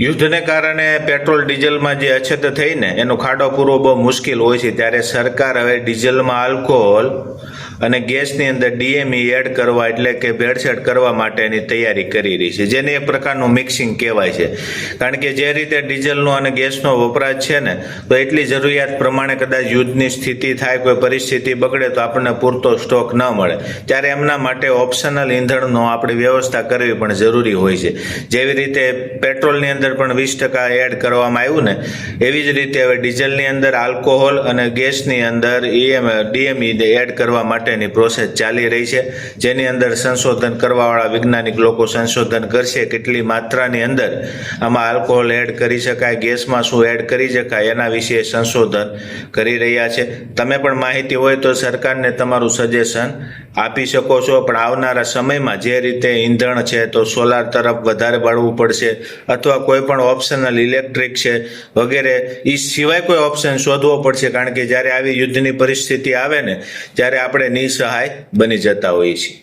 યુદ્ધને કારણે પેટ્રોલ ડીઝલમાં જે અછત થઈને એનો ખાડો પૂરવો બહુ મુશ્કેલ હોય છે, ત્યારે સરકાર હવે ડીઝલમાં આલ્કોહોલ અને ગેસની અંદર ડીએમઈ એડ કરવા એટલે કે ભેળસેળ કરવા માટેની તૈયારી કરી રહી છે, જેને એક પ્રકારનું મિક્સિંગ કહેવાય છે. કારણ કે જે રીતે ડીઝલનો અને ગેસનો વપરાશ છે ને, તો એટલી જરૂરિયાત પ્રમાણે કદાચ યુદ્ધની સ્થિતિ થાય, કોઈ પરિસ્થિતિ બગડે તો આપણને પૂરતો સ્ટોક ન મળે, ત્યારે એમના માટે ઓપ્શનલ ઈંધણનો આપણે વ્યવસ્થા કરવી પણ જરૂરી હોય છે. જેવી રીતે પેટ્રોલની અંદર પણ 20% એડ કરવામાં આવ્યું ને, એવી જ રીતે હવે ડીઝલની અંદર આલ્કોહોલ અને ગેસની અંદર ડીએમઈ એડ કરવા માટેની પ્રોસેસ ચાલી રહી છે, જેની અંદર સંશોધન કરવાવાળા વૈજ્ઞાનિક લોકો સંશોધન કરશે કેટલી માત્રાની અંદર આમાં આલ્કોહોલ એડ કરી શકાય, ગેસમાં શું એડ કરી શકાય, એના વિશે સંશોધન કરી રહ્યા છે. તમે પણ માહિતી હોય તો સરકારને તમારું સજેશન આપી શકો છો. પણ આવનારા સમયમાં જે રીતે ઈંધણ છે તો સોલાર તરફ વધારે વળવું પડશે, અથવા કોઈ પણ ઓપ્શનલ ઇલેક્ટ્રિક છે વગેરે એ સિવાય કોઈ ઓપ્શન શોધવો પડશે. કારણ કે જ્યારે આવી યુદ્ધની પરિસ્થિતિ આવે ને, ત્યારે આપણે નિસહાય બની જતા હોઈએ છીએ.